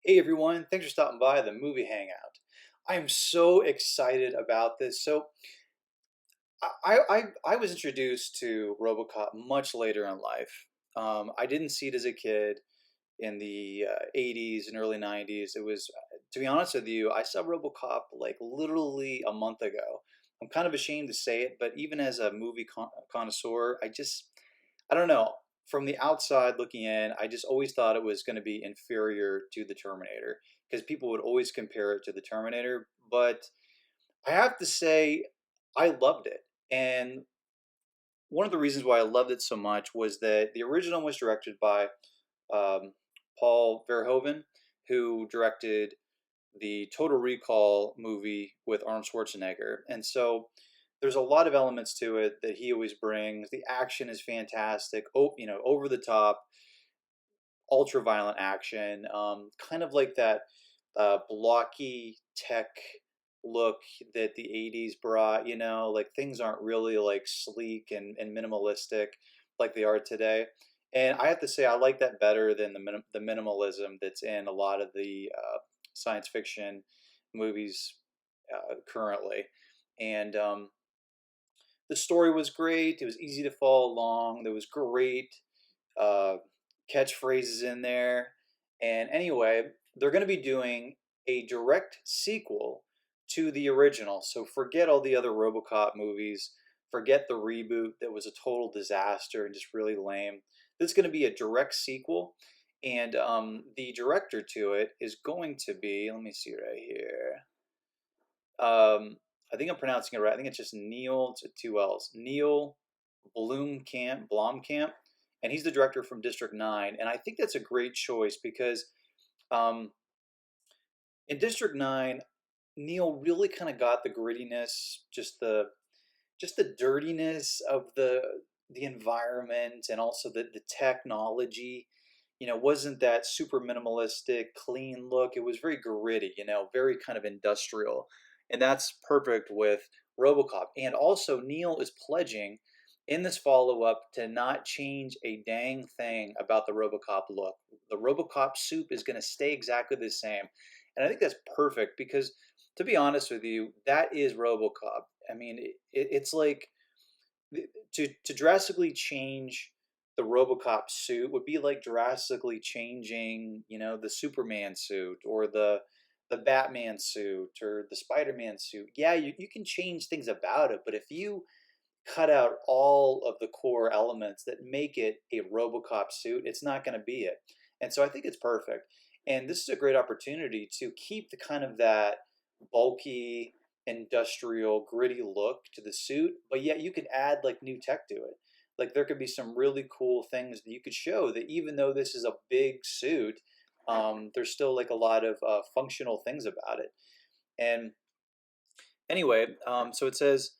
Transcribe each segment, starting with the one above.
Hey everyone, thanks for stopping by the movie Hangout. I am so excited about this. I was introduced to RoboCop much later in life. I didn't see it as a kid in the 80s and early 90s. It was, to be honest with you, I saw RoboCop like literally a month ago. I'm kind of ashamed to say it, but even as a movie connoisseur, I don't know. From the outside looking in, I just always thought it was going to be inferior to the Terminator because people would always compare it to the Terminator. But I have to say, I loved it. And one of the reasons why I loved it so much was that the original was directed by um, Paul Verhoeven, who directed the Total Recall movie with Arnold Schwarzenegger. And so there's a lot of elements to it that he always brings. The action is fantastic, over the top, ultra violent action, kind of like that blocky tech look that the 80s brought, like things aren't really like sleek and minimalistic like they are today. And I have to say, I like that better than the minimalism that's in a lot of the science fiction movies currently. And the story was great. It was easy to follow along. There was great uh, catchphrases in there. And anyway, they're going to be doing a direct sequel to the original. So forget all the other RoboCop movies. Forget the reboot that was a total disaster and just really lame. This is going to be a direct sequel. And the director to it is going to be, let me see right here. I think I'm pronouncing it right. I think it's just Neil, it's two L's. Neil Blomkamp, and he's the director from District 9. And I think that's a great choice because um, in District 9, Neil really kind of got the grittiness, just the dirtiness of the environment and also the technology. Wasn't that super minimalistic, clean look. It was very gritty, very kind of industrial. And that's perfect with RoboCop. And also, Neil is pledging in this follow up to not change a dang thing about the RoboCop look. The RoboCop soup is going to stay exactly the same. And I think that's perfect because, to be honest with you, that is RoboCop. I mean, it's like to drastically change the RoboCop suit would be like drastically changing, the Superman suit or the Batman suit or the Spider-Man suit. Yeah, you can change things about it, but if you cut out all of the core elements that make it a RoboCop suit, it's not going to be it. And so I think it's perfect. And this is a great opportunity to keep the kind of that bulky, industrial, gritty look to the suit, but yet you could add like new tech to it. Like there could be some really cool things that you could show that even though this is a big suit, there's still like a lot of functional things about it. And anyway, so it says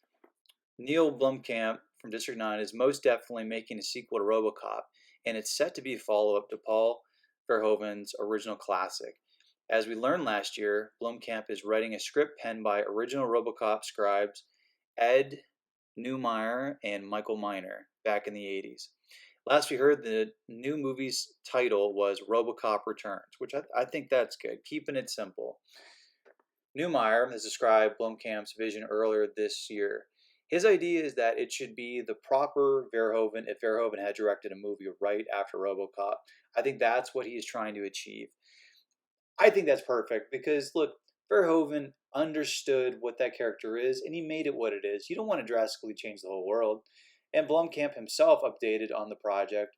Neil Blomkamp from District 9 is most definitely making a sequel to RoboCop, and it's set to be a follow up to Paul Verhoeven's original classic. As we learned last year, Blomkamp is writing a script penned by original RoboCop scribes Ed Neumeyer and Michael Miner back in the 80s. Last we heard, the new movie's title was RoboCop Returns, which I think that's good, keeping it simple. Neumeyer has described Blomkamp's vision earlier this year. His idea is that it should be the proper Verhoeven if Verhoeven had directed a movie right after RoboCop. I think that's what he's trying to achieve. I think that's perfect because look, Verhoeven understood what that character is and he made it what it is. You don't want to drastically change the whole world. And Blomkamp himself updated on the project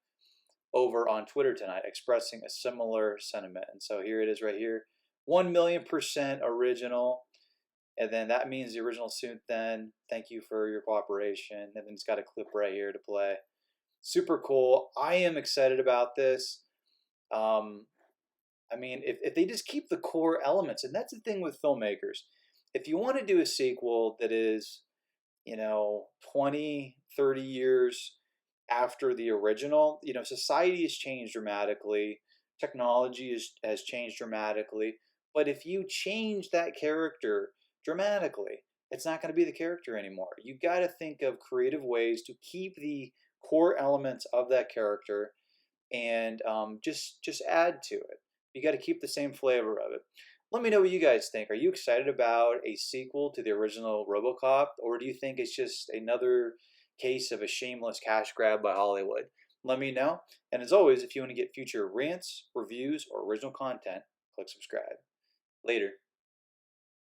over on Twitter tonight, expressing a similar sentiment. And so here it is right here 1,000,000% original. And then that means the original suit, then thank you for your cooperation. And then it's got a clip right here to play. Super cool. I am excited about this. Um, I mean, if they just keep the core elements, and that's the thing with filmmakers. If you want to do a sequel that is, 20, 30 years after the original, society has changed dramatically, technology has changed dramatically. But if you change that character dramatically, it's not going to be the character anymore. You got to think of creative ways to keep the core elements of that character and just add to it. You got to keep the same flavor of it. Let me know what you guys think. Are you excited about a sequel to the original RoboCop, or do you think it's just another case of a shameless cash grab by Hollywood? Let me know. And as always, if you want to get future rants, reviews, or original content, click subscribe. Later.